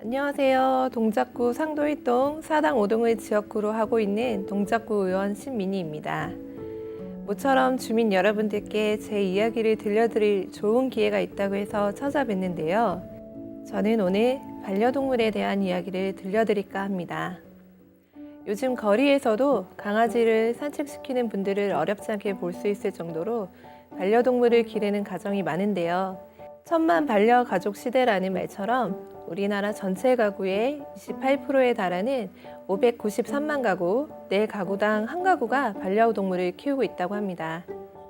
안녕하세요. 동작구 상도 1동 4당 5동을 지역구로 하고 있는 동작구 의원 신민희입니다. 모처럼 주민 여러분들께 제 이야기를 들려드릴 좋은 기회가 있다고 해서 찾아뵀는데요. 저는 오늘 반려동물에 대한 이야기를 들려드릴까 합니다. 요즘 거리에서도 강아지를 산책시키는 분들을 어렵지 않게 볼 수 있을 정도로 반려동물을 기르는 가정이 많은데요. 천만 반려가족 시대라는 말처럼 우리나라 전체 가구의 28%에 달하는 593만 가구, 4가구당 1가구가 반려동물을 키우고 있다고 합니다.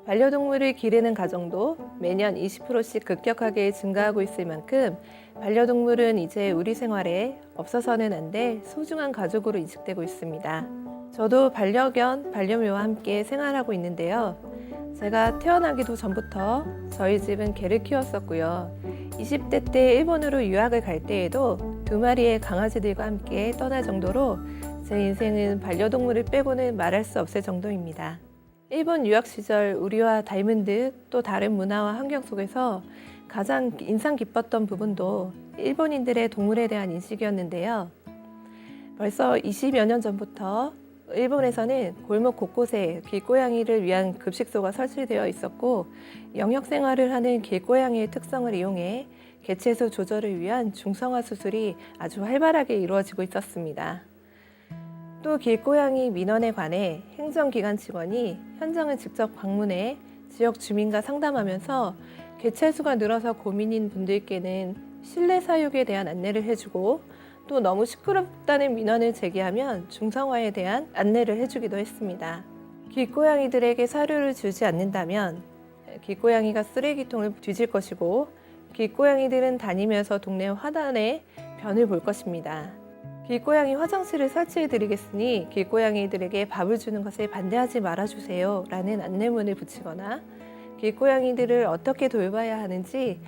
반려동물을 기르는 가정도 매년 20%씩 급격하게 증가하고 있을 만큼 반려동물은 이제 우리 생활에 없어서는 안 될 소중한 가족으로 인식되고 있습니다. 저도 반려견, 반려묘와 함께 생활하고 있는데요. 제가 태어나기도 전부터 저희 집은 개를 키웠었고요. 20대 때 일본으로 유학을 갈 때에도 2마리의 강아지들과 함께 떠날 정도로 제 인생은 반려동물을 빼고는 말할 수 없을 정도입니다. 일본 유학 시절 우리와 닮은 듯 또 다른 문화와 환경 속에서 가장 인상 깊었던 부분도 일본인들의 동물에 대한 인식이었는데요. 벌써 20여 년 전부터 일본에서는 골목 곳곳에 길고양이를 위한 급식소가 설치되어 있었고, 영역 생활을 하는 길고양이의 특성을 이용해 개체수 조절을 위한 중성화 수술이 아주 활발하게 이루어지고 있었습니다. 또 길고양이 민원에 관해 행정기관 직원이 현장을 직접 방문해 지역 주민과 상담하면서 개체수가 늘어서 고민인 분들께는 실내 사육에 대한 안내를 해주고, 또 너무 시끄럽다는 민원을 제기하면 중성화에 대한 안내를 해주기도 했습니다. 길고양이들에게 사료를 주지 않는다면 길고양이가 쓰레기통을 뒤질 것이고, 길고양이들은 다니면서 동네 화단에 변을 볼 것입니다. 길고양이 화장실을 설치해 드리겠으니 길고양이들에게 밥을 주는 것을 반대하지 말아주세요 라는 안내문을 붙이거나, 길고양이들을 어떻게 돌봐야 하는지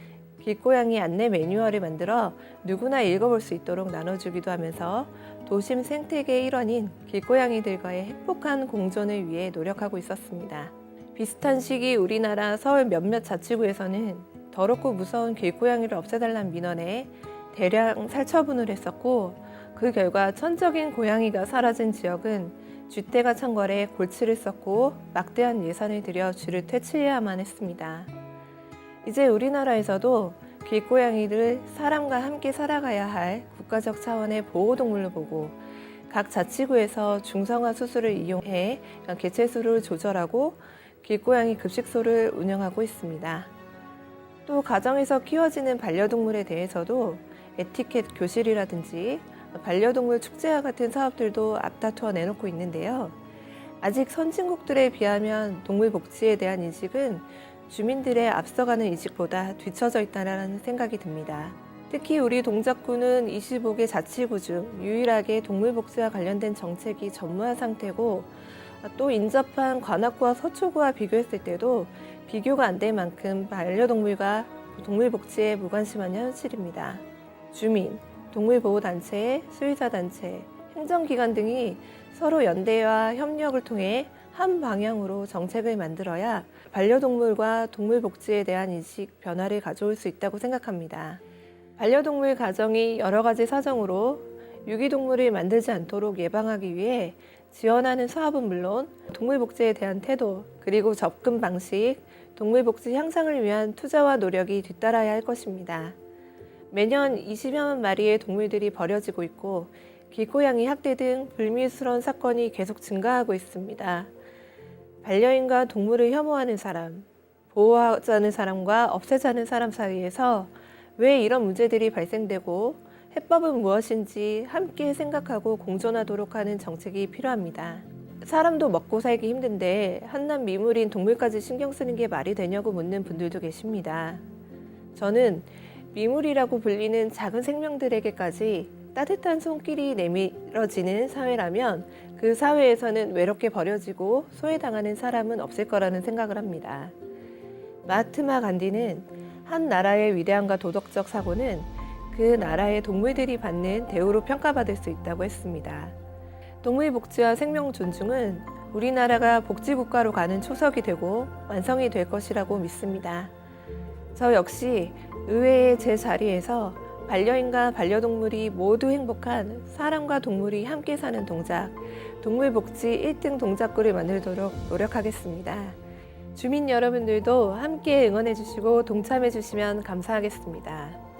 길고양이 안내 매뉴얼을 만들어 누구나 읽어볼 수 있도록 나눠주기도 하면서 도심 생태계의 일원인 길고양이들과의 행복한 공존을 위해 노력하고 있었습니다. 비슷한 시기 우리나라 서울 몇몇 자치구에서는 더럽고 무서운 길고양이를 없애달라는 민원에 대량 살처분을 했었고, 그 결과 천적인 고양이가 사라진 지역은 쥐떼가 창궐해 골치를 썩고 막대한 예산을 들여 쥐를 퇴치해야만 했습니다. 이제 우리나라에서도 길고양이를 사람과 함께 살아가야 할 국가적 차원의 보호동물로 보고, 각 자치구에서 중성화 수술을 이용해 개체수를 조절하고 길고양이 급식소를 운영하고 있습니다. 또 가정에서 키워지는 반려동물에 대해서도 에티켓 교실이라든지 반려동물 축제와 같은 사업들도 앞다투어 내놓고 있는데요. 아직 선진국들에 비하면 동물 복지에 대한 인식은 주민들의 앞서가는 인식보다 뒤처져 있다는 생각이 듭니다. 특히 우리 동작구는 25개 자치구 중 유일하게 동물복지와 관련된 정책이 전무한 상태고, 또 인접한 관악구와 서초구와 비교했을 때도 비교가 안 될 만큼 반려동물과 동물복지에 무관심한 현실입니다. 주민, 동물보호단체, 수의사단체, 행정기관 등이 서로 연대와 협력을 통해 한 방향으로 정책을 만들어야 반려동물과 동물복지에 대한 인식 변화를 가져올 수 있다고 생각합니다. 반려동물 가정이 여러 가지 사정으로 유기동물을 만들지 않도록 예방하기 위해 지원하는 사업은 물론 동물복지에 대한 태도, 그리고 접근 방식, 동물복지 향상을 위한 투자와 노력이 뒤따라야 할 것입니다. 매년 20여만 마리의 동물들이 버려지고 있고, 길고양이 학대 등 불미스러운 사건이 계속 증가하고 있습니다. 반려인과 동물을 혐오하는 사람, 보호하자는 사람과 없애자는 사람 사이에서 왜 이런 문제들이 발생되고 해법은 무엇인지 함께 생각하고 공존하도록 하는 정책이 필요합니다. 사람도 먹고 살기 힘든데 한낱 미물인 동물까지 신경 쓰는 게 말이 되냐고 묻는 분들도 계십니다. 저는 미물이라고 불리는 작은 생명들에게까지 따뜻한 손길이 내밀어지는 사회라면 그 사회에서는 외롭게 버려지고 소외당하는 사람은 없을 거라는 생각을 합니다. 마하트마 간디는 한 나라의 위대함과 도덕적 사고는 그 나라의 동물들이 받는 대우로 평가받을 수 있다고 했습니다. 동물 복지와 생명 존중은 우리나라가 복지국가로 가는 초석이 되고 완성이 될 것이라고 믿습니다. 저 역시 의회의 제 자리에서 반려인과 반려동물이 모두 행복한 사람과 동물이 함께 사는 동작, 동물복지 1등 동작구를 만들도록 노력하겠습니다. 주민 여러분들도 함께 응원해 주시고 동참해 주시면 감사하겠습니다.